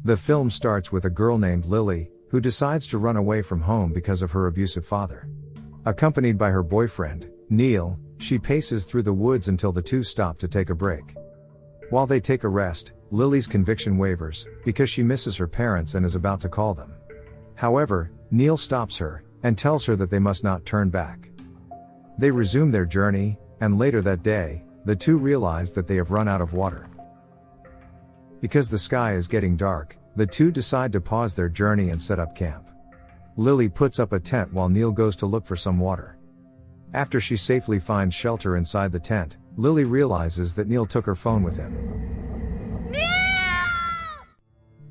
The film starts with a girl named Lily, who decides to run away from home because of her abusive father. Accompanied by her boyfriend, Neil, she paces through the woods until the two stop to take a break. While they take a rest, Lily's conviction wavers, because she misses her parents and is about to call them. However, Neil stops her, and tells her that they must not turn back. They resume their journey, and later that day, the two realize that they have run out of water. Because the sky is getting dark, the two decide to pause their journey and set up camp. Lily puts up a tent while Neil goes to look for some water. After she safely finds shelter inside the tent, Lily realizes that Neil took her phone with him. Neil!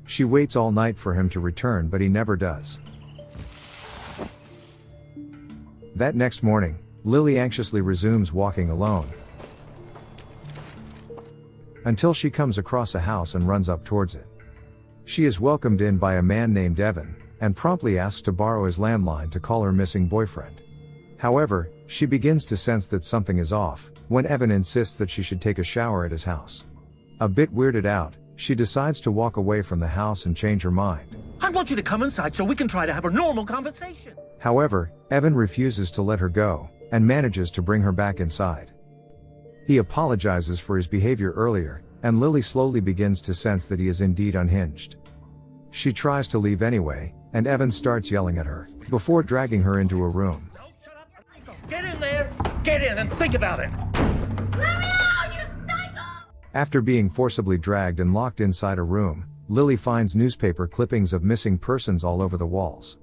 She waits all night for him to return, but he never does. That next morning, Lily anxiously resumes walking alone, until she comes across a house and runs up towards it. She is welcomed in by a man named Evan, and promptly asks to borrow his landline to call her missing boyfriend. However, she begins to sense that something is off, when Evan insists that she should take a shower at his house. A bit weirded out, she decides to walk away from the house and change her mind. I want you to come inside so we can try to have a normal conversation. However, Evan refuses to let her go, and manages to bring her back inside. He apologizes for his behavior earlier, and Lily slowly begins to sense that he is indeed unhinged. She tries to leave anyway, and Evan starts yelling at her, before dragging her into a room. Don't shut up. Get in there. Get in and think about it. Let me out, you psycho! After being forcibly dragged and locked inside a room, Lily finds newspaper clippings of missing persons all over the walls.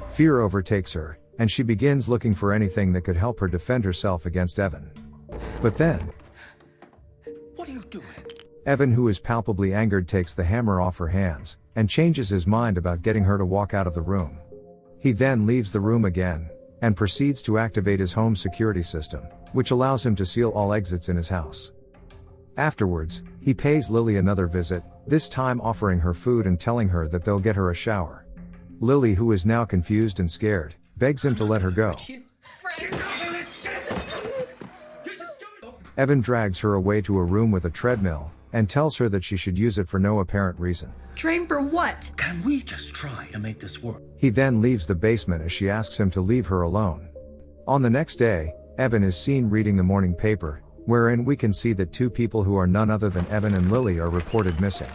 Fear overtakes her, and she begins looking for anything that could help her defend herself against Evan. But then, What are you doing? Evan, who is palpably angered, takes the hammer off her hands, and changes his mind about getting her to walk out of the room. He then leaves the room again, and proceeds to activate his home security system, which allows him to seal all exits in his house. Afterwards, he pays Lily another visit, this time offering her food and telling her that they'll get her a shower. Lily, who is now confused and scared, begs him to let her go. Evan drags her away to a room with a treadmill, and tells her that she should use it for no apparent reason. Train for what? Can we just try to make this work? He then leaves the basement as she asks him to leave her alone. On the next day, Evan is seen reading the morning paper, wherein we can see that two people who are none other than Evan and Lily are reported missing.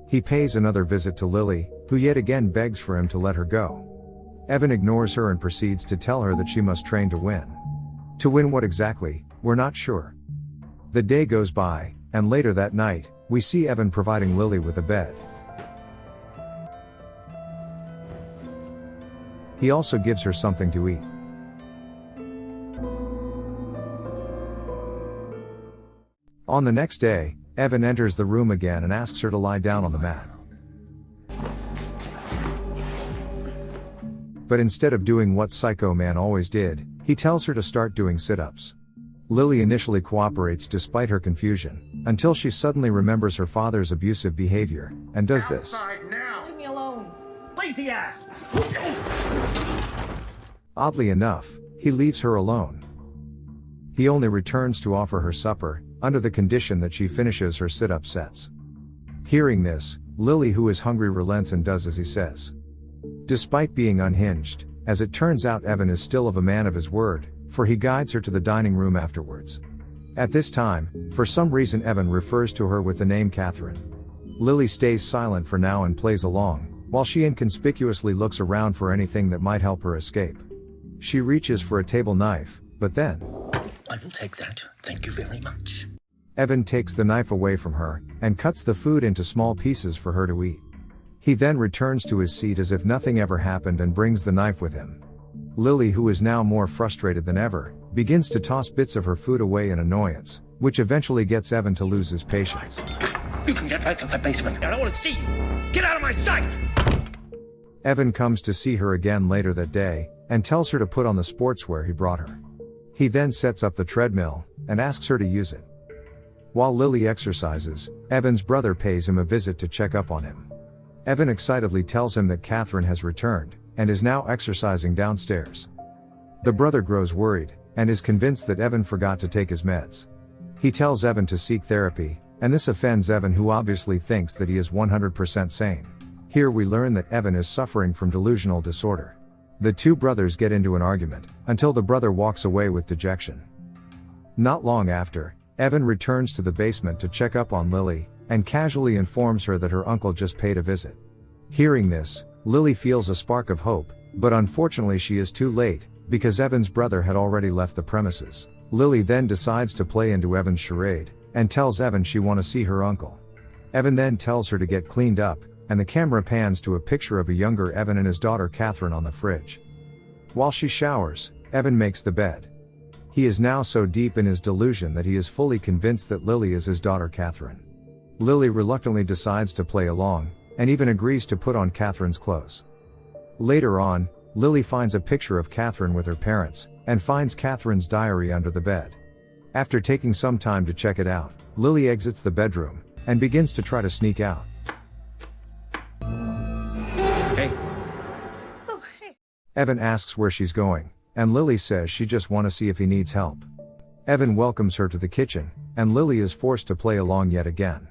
He pays another visit to Lily, who yet again begs for him to let her go. Evan ignores her and proceeds to tell her that she must train to win. To win what exactly, we're not sure. The day goes by, and later that night, we see Evan providing Lily with a bed. He also gives her something to eat. On the next day, Evan enters the room again and asks her to lie down on the mat. But instead of doing what Psycho Man always did, he tells her to start doing sit-ups. Lily initially cooperates despite her confusion, until she suddenly remembers her father's abusive behavior, and does this. Outside now. Leave me alone. Lazy ass. Oddly enough, he leaves her alone. He only returns to offer her supper, under the condition that she finishes her sit-up sets. Hearing this, Lily, who is hungry, relents and does as he says. Despite being unhinged, as it turns out, Evan is still of a man of his word, for he guides her to the dining room afterwards. At this time, for some reason, Evan refers to her with the name Catherine. Lily stays silent for now and plays along, while she inconspicuously looks around for anything that might help her escape. She reaches for a table knife, but then, I will take that, thank you very much. Evan takes the knife away from her, and cuts the food into small pieces for her to eat. He then returns to his seat as if nothing ever happened and brings the knife with him. Lily, who is now more frustrated than ever, begins to toss bits of her food away in annoyance, which eventually gets Evan to lose his patience. You can get back to the basement. I don't want to see you. Get out of my sight. Evan comes to see her again later that day, and tells her to put on the sportswear he brought her. He then sets up the treadmill, and asks her to use it. While Lily exercises, Evan's brother pays him a visit to check up on him. Evan excitedly tells him that Catherine has returned, and is now exercising downstairs. The brother grows worried, and is convinced that Evan forgot to take his meds. He tells Evan to seek therapy, and this offends Evan, who obviously thinks that he is 100% sane. Here we learn that Evan is suffering from delusional disorder. The two brothers get into an argument, until the brother walks away with dejection. Not long after, Evan returns to the basement to check up on Lily, and casually informs her that her uncle just paid a visit. Hearing this, Lily feels a spark of hope, but unfortunately she is too late, because Evan's brother had already left the premises. Lily then decides to play into Evan's charade, and tells Evan she wants to see her uncle. Evan then tells her to get cleaned up, and the camera pans to a picture of a younger Evan and his daughter Catherine on the fridge. While she showers, Evan makes the bed. He is now so deep in his delusion that he is fully convinced that Lily is his daughter Catherine. Lily reluctantly decides to play along, and even agrees to put on Catherine's clothes. Later on, Lily finds a picture of Catherine with her parents, and finds Catherine's diary under the bed. After taking some time to check it out, Lily exits the bedroom, and begins to try to sneak out. Hey. Oh, hey. Evan asks where she's going, and Lily says she just wants to see if he needs help. Evan welcomes her to the kitchen, and Lily is forced to play along yet again.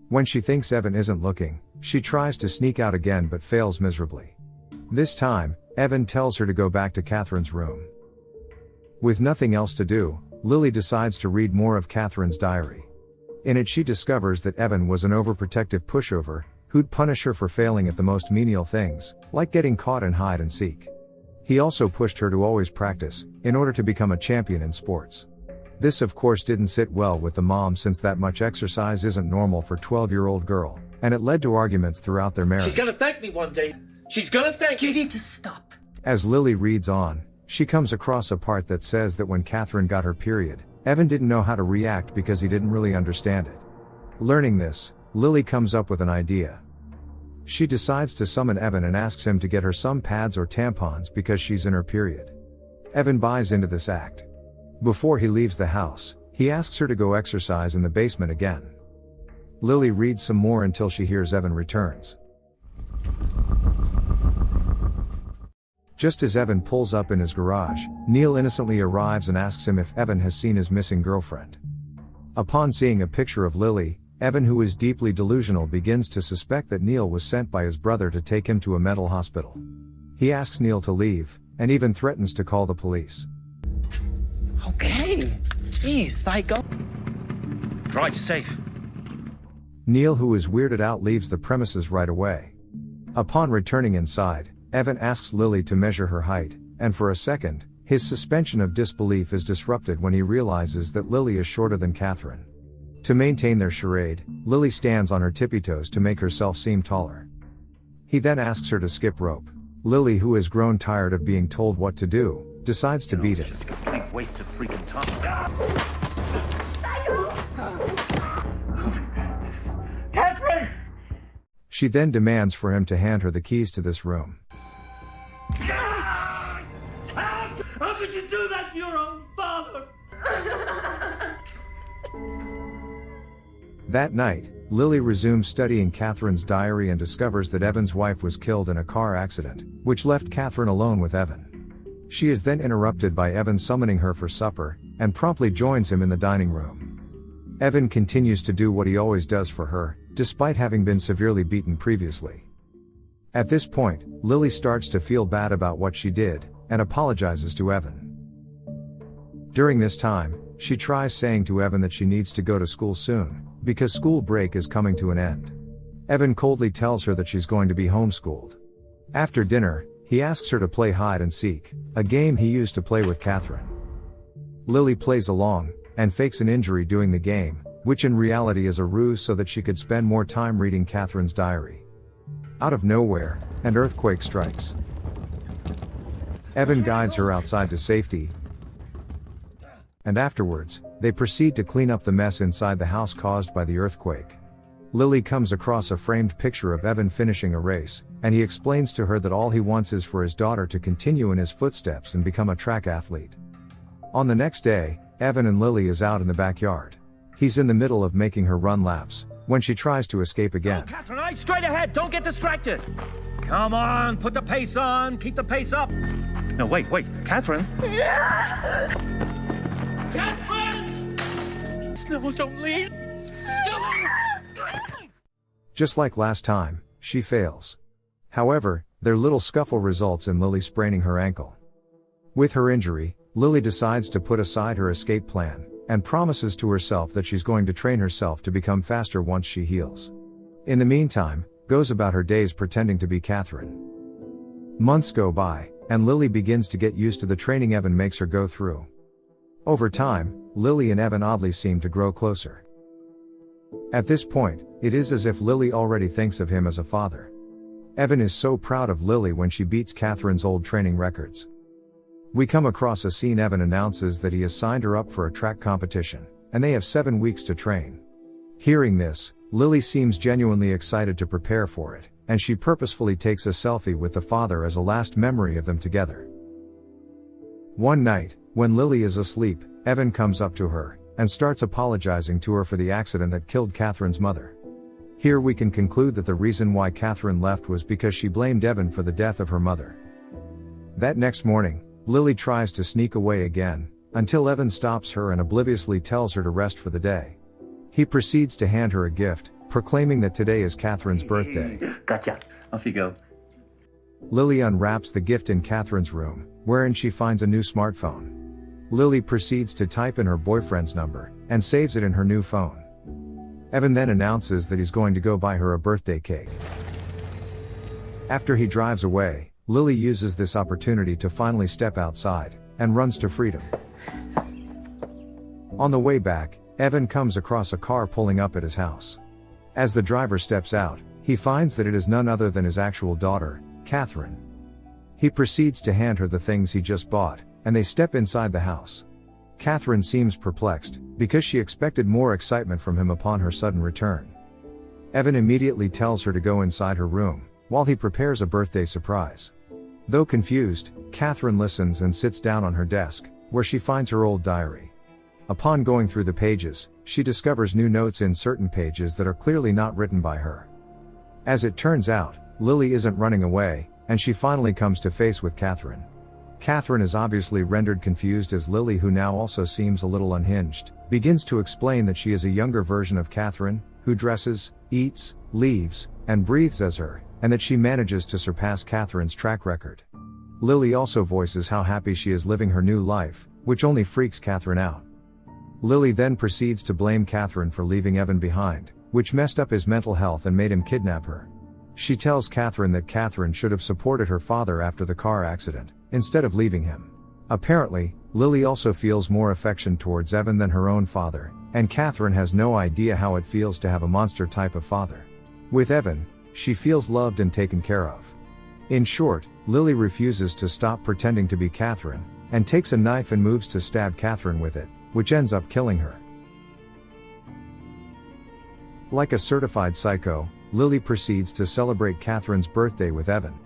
When she thinks Evan isn't looking, she tries to sneak out again but fails miserably. This time, Evan tells her to go back to Catherine's room. With nothing else to do, Lily decides to read more of Catherine's diary. In it she discovers that Evan was an overprotective pushover, who'd punish her for failing at the most menial things, like getting caught in hide and seek. He also pushed her to always practice, in order to become a champion in sports. This of course didn't sit well with the mom, since that much exercise isn't normal for a 12-year-old girl, and it led to arguments throughout their marriage. She's gonna thank me one day. She's gonna thank you. You need to stop. As Lily reads on, she comes across a part that says that when Catherine got her period, Evan didn't know how to react because he didn't really understand it. Learning this, Lily comes up with an idea. She decides to summon Evan and asks him to get her some pads or tampons because she's in her period. Evan buys into this act. Before he leaves the house, he asks her to go exercise in the basement again. Lily reads some more until she hears Evan returns. Just as Evan pulls up in his garage, Neil innocently arrives and asks him if Evan has seen his missing girlfriend. Upon seeing a picture of Lily, Evan, who is deeply delusional, begins to suspect that Neil was sent by his brother to take him to a mental hospital. He asks Neil to leave, and even threatens to call the police. Okay. Jeez, psycho. Drive safe. Neil, who is weirded out, leaves the premises right away. Upon returning inside, Evan asks Lily to measure her height, and for a second, his suspension of disbelief is disrupted when he realizes that Lily is shorter than Catherine. To maintain their charade, Lily stands on her tippy toes to make herself seem taller. He then asks her to skip rope. Lily, who has grown tired of being told what to do, decides to beat It's it. just a complete waste of freaking time. Psycho! Catherine! She then demands for him to hand her the keys to this room. How could you do that to your own father? That night, Lily resumes studying Catherine's diary and discovers that Evan's wife was killed in a car accident, which left Catherine alone with Evan. She is then interrupted by Evan summoning her for supper, and promptly joins him in the dining room. Evan continues to do what he always does for her, despite having been severely beaten previously. At this point, Lily starts to feel bad about what she did, and apologizes to Evan. During this time, she tries saying to Evan that she needs to go to school soon, because school break is coming to an end. Evan coldly tells her that she's going to be homeschooled. After dinner, he asks her to play hide and seek, a game he used to play with Catherine. Lily plays along, and fakes an injury doing the game, which in reality is a ruse so that she could spend more time reading Catherine's diary. Out of nowhere, an earthquake strikes. Evan guides her outside to safety, and afterwards, they proceed to clean up the mess inside the house caused by the earthquake. Lily comes across a framed picture of Evan finishing a race, and he explains to her that all he wants is for his daughter to continue in his footsteps and become a track athlete. On the next day, Evan and Lily is out in the backyard. He's in the middle of making her run laps, when she tries to escape again. Oh, Catherine, eyes straight ahead. Don't get distracted. Come on, put the pace on. Keep the pace up. No, wait. Catherine? Catherine! No, don't leave. Just like last time, she fails. However, their little scuffle results in Lily spraining her ankle. With her injury, Lily decides to put aside her escape plan, and promises to herself that she's going to train herself to become faster once she heals. In the meantime, goes about her days pretending to be Catherine. Months go by, and Lily begins to get used to the training Evan makes her go through. Over time, Lily and Evan oddly seem to grow closer. At this point, it is as if Lily already thinks of him as a father. Evan is so proud of Lily when she beats Catherine's old training records. We come across a scene Evan announces that he has signed her up for a track competition, and they have 7 weeks to train. Hearing this, Lily seems genuinely excited to prepare for it, and she purposefully takes a selfie with the father as a last memory of them together. One night, when Lily is asleep, Evan comes up to her, and starts apologizing to her for the accident that killed Catherine's mother. Here we can conclude that the reason why Catherine left was because she blamed Evan for the death of her mother. That next morning, Lily tries to sneak away again, until Evan stops her and obliviously tells her to rest for the day. He proceeds to hand her a gift, proclaiming that today is Catherine's birthday. Gotcha. Off you go. Lily unwraps the gift in Catherine's room, wherein she finds a new smartphone. Lily proceeds to type in her boyfriend's number, and saves it in her new phone. Evan then announces that he's going to go buy her a birthday cake. After he drives away, Lily uses this opportunity to finally step outside, and runs to freedom. On the way back, Evan comes across a car pulling up at his house. As the driver steps out, he finds that it is none other than his actual daughter, Catherine. He proceeds to hand her the things he just bought, and they step inside the house. Catherine seems perplexed, because she expected more excitement from him upon her sudden return. Evan immediately tells her to go inside her room, while he prepares a birthday surprise. Though confused, Catherine listens and sits down on her desk, where she finds her old diary. Upon going through the pages, she discovers new notes in certain pages that are clearly not written by her. As it turns out, Lily isn't running away, and she finally comes to face with Catherine. Catherine is obviously rendered confused as Lily, who now also seems a little unhinged, begins to explain that she is a younger version of Catherine, who dresses, eats, leaves, and breathes as her, and that she manages to surpass Catherine's track record. Lily also voices how happy she is living her new life, which only freaks Catherine out. Lily then proceeds to blame Catherine for leaving Evan behind, which messed up his mental health and made him kidnap her. She tells Catherine that Catherine should have supported her father after the car accident, instead of leaving him. Apparently, Lily also feels more affection towards Evan than her own father, and Catherine has no idea how it feels to have a monster type of father. With Evan, she feels loved and taken care of. In short, Lily refuses to stop pretending to be Catherine, and takes a knife and moves to stab Catherine with it, which ends up killing her. Like a certified psycho, Lily proceeds to celebrate Catherine's birthday with Evan,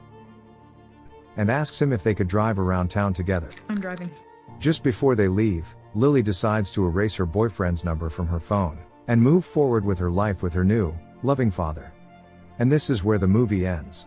and asks him if they could drive around town together. I'm driving. Just before they leave, Lily decides to erase her boyfriend's number from her phone, and move forward with her life with her new, loving father. And this is where the movie ends.